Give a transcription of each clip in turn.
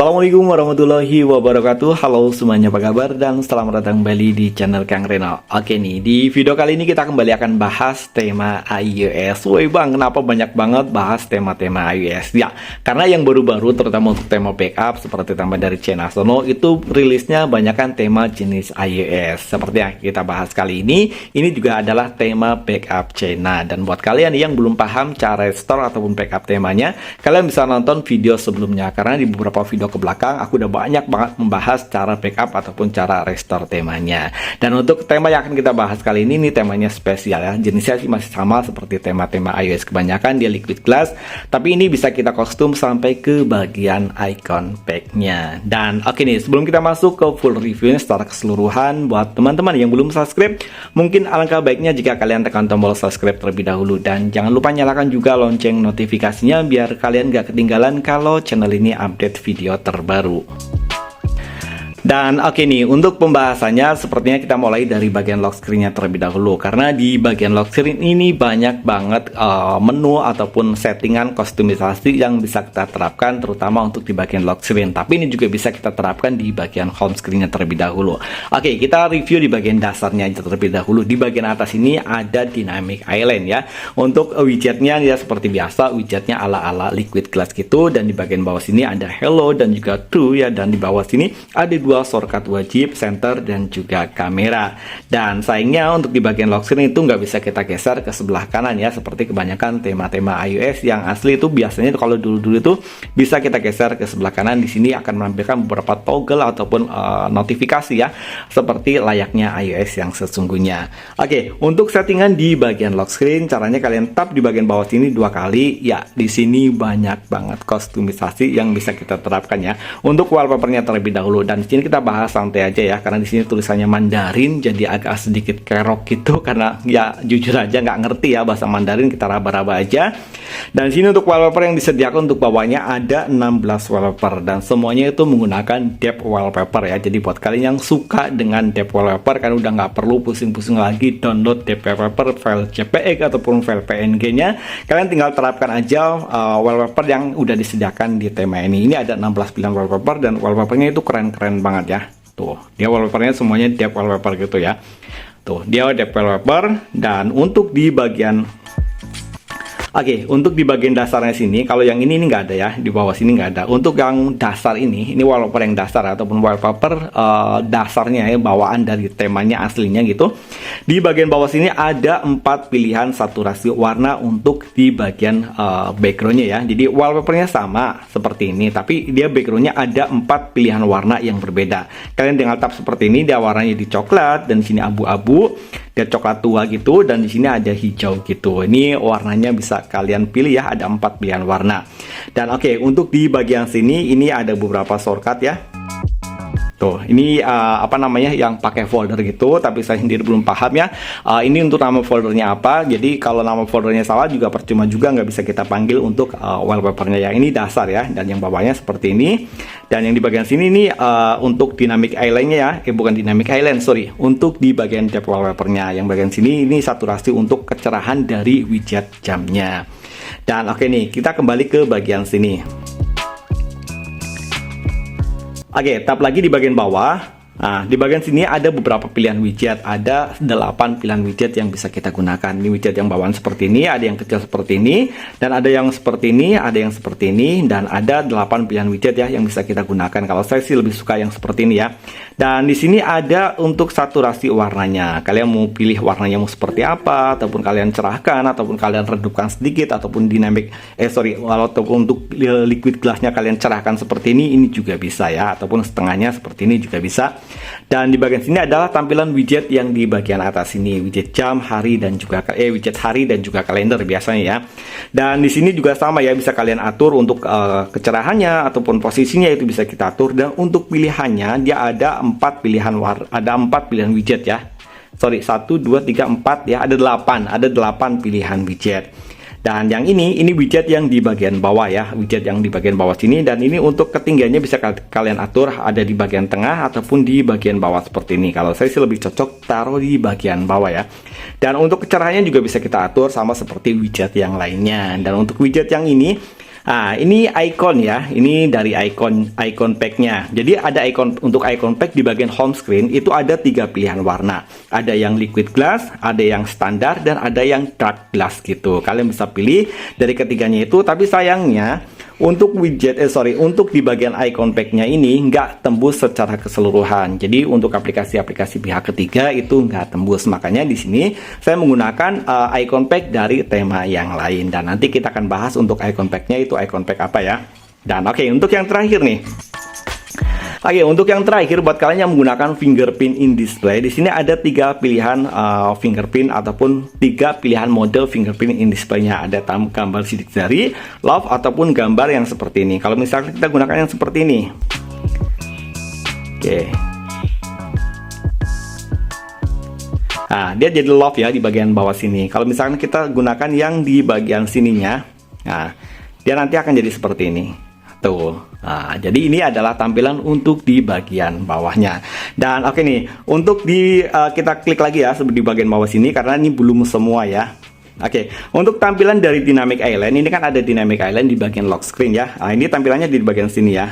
Assalamualaikum warahmatullahi wabarakatuh. Halo semuanya, apa kabar? Dan selamat datang kembali di channel Kang Reno. Oke nih, di video kali ini kita kembali akan bahas tema iOS. Woi bang, kenapa banyak banget bahas tema-tema iOS? Ya, karena yang baru-baru terutama untuk tema backup seperti tema dari China Sono itu rilisnya banyakkan tema jenis iOS. Seperti yang kita bahas kali ini juga adalah tema backup China. Dan buat kalian yang belum paham cara restore ataupun backup temanya, kalian bisa nonton video sebelumnya, karena di beberapa video ke belakang aku udah banyak banget membahas cara backup ataupun cara restore temanya. Dan untuk tema yang akan kita bahas kali ini temanya spesial ya. Jenisnya masih sama seperti tema-tema iOS kebanyakan, dia liquid glass, tapi ini bisa kita kostum sampai ke bagian icon packnya. Dan oke nih, sebelum kita masuk ke full reviewnya secara keseluruhan, buat teman-teman yang belum subscribe, mungkin alangkah baiknya jika kalian tekan tombol subscribe terlebih dahulu, dan jangan lupa nyalakan juga lonceng notifikasinya biar kalian gak ketinggalan kalau channel ini update video terbaru. Dan oke nih, untuk pembahasannya sepertinya kita mulai dari bagian lock screen-nya terlebih dahulu, karena di bagian lock screen ini banyak banget menu ataupun settingan kustomisasi yang bisa kita terapkan, terutama untuk di bagian lock screen. Tapi ini juga bisa kita terapkan di bagian home screen-nya terlebih dahulu. Oke, kita review di bagian dasarnya terlebih dahulu. Di bagian atas ini ada dynamic island ya. Untuk widgetnya ya seperti biasa, widgetnya ala-ala liquid glass gitu. Dan di bagian bawah sini ada hello dan juga true ya. Dan di bawah sini ada dua shortcut wajib, center dan juga kamera. Dan sayangnya untuk di bagian lock screen itu nggak bisa kita geser ke sebelah kanan ya, seperti kebanyakan tema-tema iOS yang asli itu biasanya kalau dulu-dulu itu bisa kita geser ke sebelah kanan. Di sini akan menampilkan beberapa toggle ataupun notifikasi ya, seperti layaknya iOS yang sesungguhnya. Oke, untuk settingan di bagian lock screen, caranya kalian tap di bagian bawah sini 2 kali ya. Di sini banyak banget kustomisasi yang bisa kita terapkan ya. Untuk wallpapernya terlebih dahulu, dan di sini kita bahas santai aja ya, karena di sini tulisannya Mandarin jadi agak sedikit kerok gitu, karena ya jujur aja nggak ngerti ya bahasa Mandarin, kita raba-raba aja. Dan di sini untuk wallpaper yang disediakan untuk bawahnya ada 16 wallpaper, dan semuanya itu menggunakan depth wallpaper ya. Jadi buat kalian yang suka dengan depth wallpaper, kan udah nggak perlu pusing-pusing lagi download depth wallpaper file JPEG ataupun file PNG-nya, kalian tinggal terapkan aja wallpaper yang udah disediakan di tema ini. Ini ada 16 pilihan wallpaper, dan wallpapernya itu keren-keren banget ya. Tuh, dia wallpapernya semuanya depth wallpaper gitu ya. Tuh, dia depth wallpaper. Dan untuk di bagian untuk di bagian dasarnya sini, kalau yang ini nggak ada ya, di bawah sini nggak ada. Untuk yang dasar ini wallpaper yang dasar ataupun wallpaper dasarnya ya, bawaan dari temanya aslinya gitu. Di bagian bawah sini ada 4 pilihan saturasi warna untuk di bagian backgroundnya ya. Jadi wallpapernya sama seperti ini, tapi dia backgroundnya ada 4 pilihan warna yang berbeda. Kalian tinggal tap seperti ini, dia warnanya di coklat, dan di sini abu-abu, dia coklat tua gitu, dan di sini ada hijau gitu. Ini warnanya bisa kalian pilih ya, ada 4 pilihan warna. Dan oke, untuk di bagian sini ini ada beberapa shortcut ya. Tuh, ini apa namanya, yang pakai folder gitu, tapi saya sendiri belum paham ya. Ini untuk nama foldernya apa. Jadi kalau nama foldernya salah juga percuma juga, nggak bisa kita panggil untuk wallpapernya ya. Ini dasar ya, dan yang bawahnya seperti ini. Dan yang di bagian sini ini untuk dynamic island-nya ya, bukan dynamic island, sorry. Untuk di bagian depth wallpapernya, yang bagian sini ini saturasi untuk kecerahan dari widget jamnya. Dan oke nih, kita kembali ke bagian sini. Oke, tap lagi di bagian bawah. Nah, di bagian sini ada beberapa pilihan widget. Ada 8 pilihan widget yang bisa kita gunakan. Ini widget yang bawaan seperti ini, ada yang kecil seperti ini, dan ada yang seperti ini, ada yang seperti ini, dan ada 8 pilihan widget ya yang bisa kita gunakan. Kalau saya sih lebih suka yang seperti ini ya. Dan di sini ada untuk saturasi warnanya. Kalian mau pilih warnanya mau seperti apa, ataupun kalian cerahkan, ataupun kalian redupkan sedikit, ataupun walaupun untuk liquid glassnya kalian cerahkan seperti ini juga bisa ya, ataupun setengahnya seperti ini juga bisa. Dan di bagian sini adalah tampilan widget yang di bagian atas ini, widget jam, hari dan juga widget hari dan juga kalender biasanya ya. Dan di sini juga sama ya, bisa kalian atur untuk kecerahannya ataupun posisinya itu bisa kita atur. Dan untuk pilihannya dia ada 4 pilihan ada 4 pilihan widget ya. Sorry, 1 2 3 4 ya, ada 8 pilihan widget. Dan yang ini widget yang di bagian bawah ya, widget yang di bagian bawah sini. Dan ini untuk ketinggiannya bisa kalian atur, ada di bagian tengah ataupun di bagian bawah seperti ini. Kalau saya sih lebih cocok taruh di bagian bawah ya. Dan untuk kecerahannya juga bisa kita atur sama seperti widget yang lainnya. Dan untuk widget yang ini Nah, ini icon ya. Ini dari icon packnya. Jadi ada untuk icon pack di bagian home screen itu ada 3 pilihan warna. Ada yang liquid glass, ada yang standar, dan ada yang dark glass gitu. Kalian bisa pilih dari ketiganya itu. Tapi sayangnya untuk untuk di bagian icon packnya ini nggak tembus secara keseluruhan. Jadi untuk aplikasi-aplikasi pihak ketiga itu nggak tembus. Makanya di sini saya menggunakan icon pack dari tema yang lain. Dan nanti kita akan bahas untuk icon packnya itu icon pack apa ya. Dan oke, untuk yang terakhir nih. Oke, untuk yang terakhir buat kalian yang menggunakan fingerprint in display, di sini ada 3 pilihan fingerprint ataupun 3 pilihan model fingerprint in display-nya. Ada gambar sidik jari, love ataupun gambar yang seperti ini. Kalau misalnya kita gunakan yang seperti ini. Oke. Nah, dia jadi love ya di bagian bawah sini. Kalau misalnya kita gunakan yang di bagian sininya, nah, dia nanti akan jadi seperti ini. Tuh. Nah, jadi ini adalah tampilan untuk di bagian bawahnya. Dan oke nih, untuk kita klik lagi ya di bagian bawah sini karena ini belum semua ya. Oke, untuk tampilan dari Dynamic Island ini kan ada Dynamic Island di bagian lock screen ya. Nah, ini tampilannya di bagian sini ya.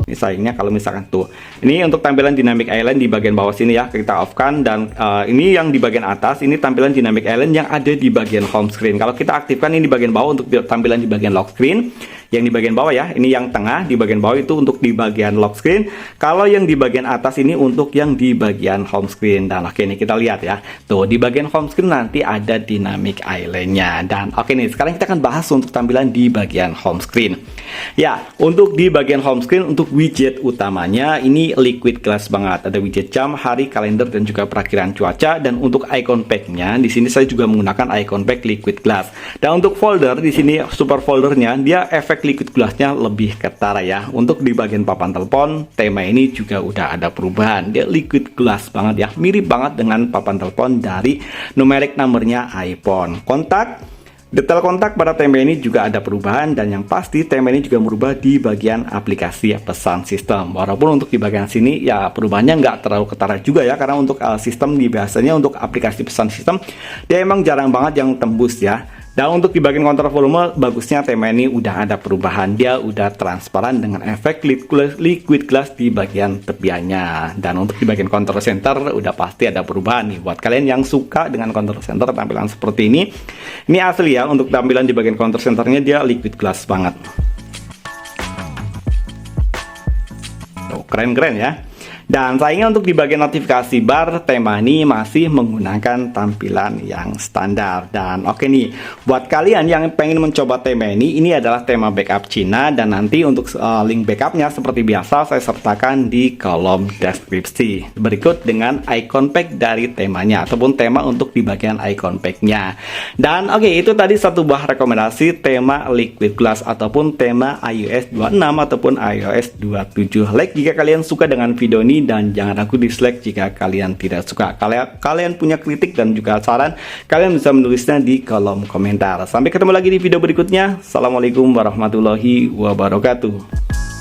Ini sayangnya kalau misalkan tuh, ini untuk tampilan Dynamic Island di bagian bawah sini ya, kita off kan. Dan ini yang di bagian atas, ini tampilan Dynamic Island yang ada di bagian home screen. Kalau kita aktifkan ini di bagian bawah untuk tampilan di bagian lock screen. Yang di bagian bawah ya, ini yang tengah di bagian bawah itu untuk di bagian lock screen. Kalau yang di bagian atas ini untuk yang di bagian home screen. Dan oke nih kita lihat ya, tuh di bagian home screen nanti ada Dynamic Island-nya. Dan oke nih sekarang kita akan bahas untuk tampilan di bagian home screen. Ya, untuk di bagian home screen untuk widget utamanya ini liquid glass banget. Ada widget jam, hari, kalender, dan juga perakiraan cuaca. Dan untuk icon pack-nya di sini saya juga menggunakan icon pack liquid glass. Dan untuk folder di sini super foldernya dia efek liquid glassnya lebih ketara ya. Untuk di bagian papan telepon tema ini juga udah ada perubahan. Dia liquid glass banget ya, mirip banget dengan papan telepon dari numeric numbernya iPhone. Detail kontak pada tema ini juga ada perubahan, dan yang pasti tema ini juga merubah di bagian aplikasi pesan sistem. Walaupun untuk di bagian sini ya perubahannya nggak terlalu ketara juga ya, karena untuk sistem biasanya untuk aplikasi pesan sistem dia emang jarang banget yang tembus ya. Dan untuk di bagian kontrol volume bagusnya tema ini udah ada perubahan, dia udah transparan dengan efek liquid glass di bagian tepiannya. Dan untuk di bagian control center udah pasti ada perubahan nih. Buat kalian yang suka dengan control center tampilan seperti ini asli ya. Untuk tampilan di bagian control centernya dia liquid glass banget. Tuh, keren-keren ya. Dan sayangnya untuk di bagian notifikasi bar tema ini masih menggunakan tampilan yang standar. Dan oke nih, buat kalian yang pengen mencoba tema ini adalah tema backup Cina. Dan nanti untuk link backupnya seperti biasa saya sertakan di kolom deskripsi berikut dengan icon pack dari temanya ataupun tema untuk di bagian icon packnya. Dan oke, itu tadi satu buah rekomendasi tema liquid glass ataupun tema iOS 26 ataupun iOS 27. Like jika kalian suka dengan video ini, dan jangan ragu dislike jika kalian tidak suka. Kalian punya kritik dan juga saran, kalian bisa menulisnya di kolom komentar. Sampai ketemu lagi di video berikutnya. Assalamualaikum warahmatullahi wabarakatuh.